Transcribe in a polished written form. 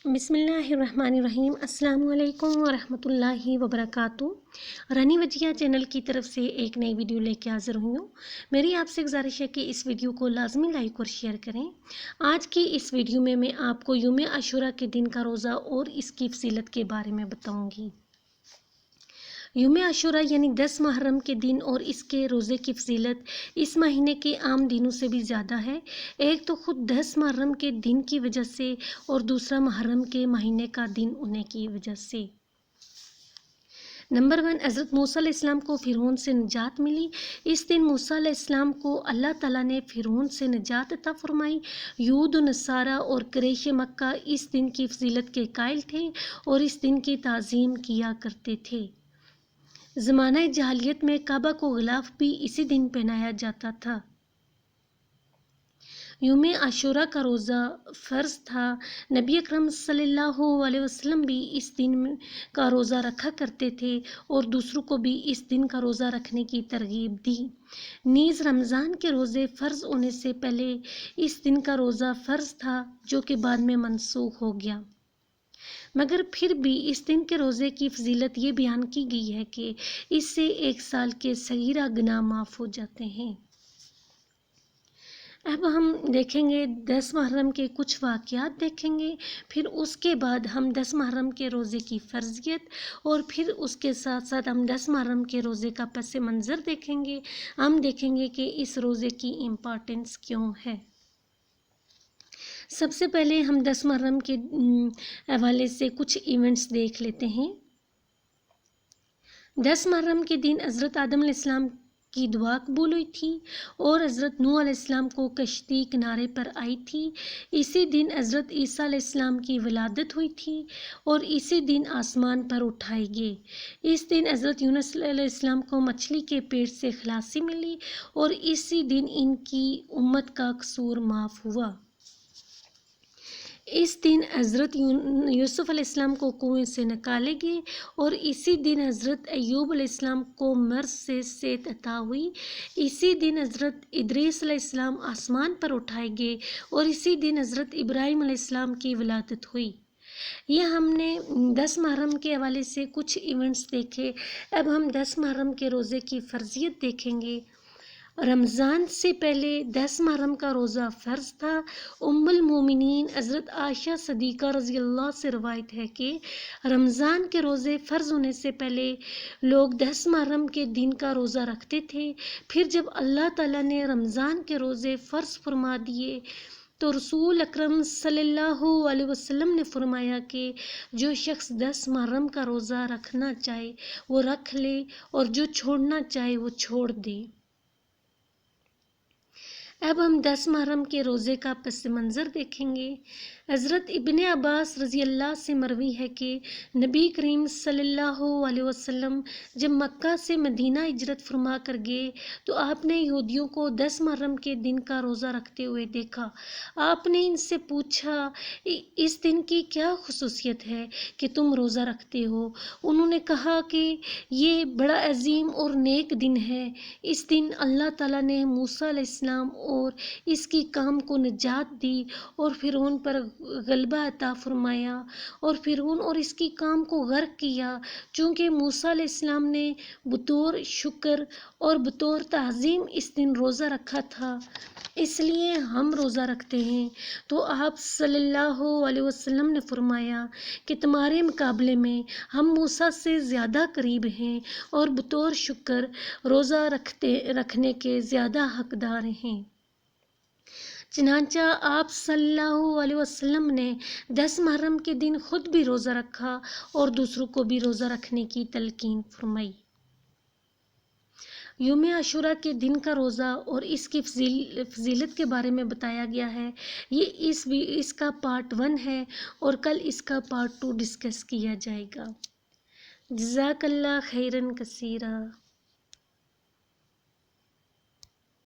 بسم اللہ الرحمن الرحیم۔ السلام علیکم ورحمۃ اللہ وبرکاتہ۔ رانی وجیہ چینل کی طرف سے ایک نئی ویڈیو لے کے حاضر ہوئی ہوں۔ میری آپ سے گزارش ہے کہ اس ویڈیو کو لازمی لائک اور شیئر کریں۔ آج کی اس ویڈیو میں آپ کو یوم عاشوراء کے دن کا روزہ اور اس کی فضیلت کے بارے میں بتاؤں گی۔ یوم عاشوراء یعنی 10 محرم کے دن اور اس کے روزے کی فضیلت اس مہینے کے عام دنوں سے بھی زیادہ ہے۔ ایک تو خود 10 محرم کے دن کی وجہ سے اور دوسرا محرم کے مہینے کا دن ہونے کی وجہ سے۔ نمبر 1، حضرت موسیٰ علیہ السلام کو فرعون سے نجات ملی۔ اس دن موسیٰ علیہ السلام کو اللہ تعالیٰ نے فرعون سے نجات عطا فرمائی۔ یہود و نصارہ اور قریش مکہ اس دن کی فضیلت کے قائل تھے اور اس دن کی تعظیم کیا کرتے تھے۔ زمانہ جاہلیت میں کعبہ کو غلاف بھی اسی دن پہنایا جاتا تھا۔ یوم عاشوراء کا روزہ فرض تھا۔ نبی اکرم صلی اللہ علیہ وسلم بھی اس دن کا روزہ رکھا کرتے تھے اور دوسروں کو بھی اس دن کا روزہ رکھنے کی ترغیب دی۔ نیز رمضان کے روزے فرض ہونے سے پہلے اس دن کا روزہ فرض تھا، جو کہ بعد میں منسوخ ہو گیا۔ مگر پھر بھی اس دن کے روزے کی فضیلت یہ بیان کی گئی ہے کہ اس سے 1 سال کے صغیرہ گناہ معاف ہو جاتے ہیں۔ اب ہم دیکھیں گے 10 محرم کے کچھ واقعات دیکھیں گے، پھر اس کے بعد ہم 10 محرم کے روزے کی فرضیت اور پھر اس کے ساتھ ساتھ ہم 10 محرم کے روزے کا پس منظر دیکھیں گے۔ ہم دیکھیں گے کہ اس روزے کی امپورٹنس کیوں ہے۔ سب سے پہلے ہم 10 محرم کے حوالے سے کچھ ایونٹس دیکھ لیتے ہیں۔ 10 محرم کے دن حضرت آدم علیہ السلام کی دعا قبول ہوئی تھی اور حضرت نوح علیہ السلام کو کشتی کنارے پر آئی تھی۔ اسی دن حضرت عیسیٰ علیہ السلام کی ولادت ہوئی تھی اور اسی دن آسمان پر اٹھائے گئے۔ اس دن حضرت یونس علیہ السلام کو مچھلی کے پیٹ سے خلاصی ملی اور اسی دن ان کی امت کا قصور معاف ہوا۔ اس دن حضرت یوسف علیہ السلام کو کنویں سے نکالے گئے اور اسی دن حضرت ایوب علیہ السلام کو مرض سے صحت عطا ہوئی۔ اسی دن حضرت ادریس علیہ السلام آسمان پر اٹھائے گئے اور اسی دن حضرت ابراہیم علیہ السلام کی ولادت ہوئی۔ یہ ہم نے 10 محرم کے حوالے سے کچھ ایونٹس دیکھے۔ اب ہم 10 محرم کے روزے کی فرضیت دیکھیں گے۔ رمضان سے پہلے 10 محرم کا روزہ فرض تھا۔ ام المومنین حضرت عائشہ صدیقہ رضی اللہ سے روایت ہے کہ رمضان کے روزے فرض ہونے سے پہلے لوگ 10 محرم کے دن کا روزہ رکھتے تھے، پھر جب اللہ تعالیٰ نے رمضان کے روزے فرض فرما دیے تو رسول اکرم صلی اللہ علیہ وسلم نے فرمایا کہ جو شخص 10 محرم کا روزہ رکھنا چاہے وہ رکھ لے اور جو چھوڑنا چاہے وہ چھوڑ دے۔ اب ہم 10 محرم کے روزے کا پس منظر دیکھیں گے۔ حضرت ابن عباس رضی اللہ سے مروی ہے کہ نبی کریم صلی اللہ علیہ وسلم جب مکہ سے مدینہ ہجرت فرما کر گئے تو آپ نے یہودیوں کو 10 محرم کے دن کا روزہ رکھتے ہوئے دیکھا۔ آپ نے ان سے پوچھا اس دن کی کیا خصوصیت ہے کہ تم روزہ رکھتے ہو؟ انہوں نے کہا کہ یہ بڑا عظیم اور نیک دن ہے۔ اس دن اللہ تعالیٰ نے موسیٰ علیہ السلام اور اس کی قوم کو نجات دی اور فرعون پر غلبہ عطا فرمایا اور فرعون اور اس کی قوم کو غرق کیا۔ چونکہ موسیٰ علیہ السلام نے بطور شکر اور بطور تعظیم اس دن روزہ رکھا تھا، اس لیے ہم روزہ رکھتے ہیں۔ تو آپ صلی اللہ علیہ وسلم نے فرمایا کہ تمہارے مقابلے میں ہم موسیٰ سے زیادہ قریب ہیں اور بطور شکر روزہ رکھنے کے زیادہ حقدار ہیں۔ چنانچہ آپ صلی اللہ علیہ وسلم نے 10 محرم کے دن خود بھی روزہ رکھا اور دوسروں کو بھی روزہ رکھنے کی تلقین فرمائی۔ یوم عاشوراء کے دن کا روزہ اور اس کی فضیلت کے بارے میں بتایا گیا ہے۔ یہ اس کا پارٹ 1 ہے اور کل اس کا پارٹ 2 ڈسکس کیا جائے گا۔ جزاک اللہ خیرن کثیرا۔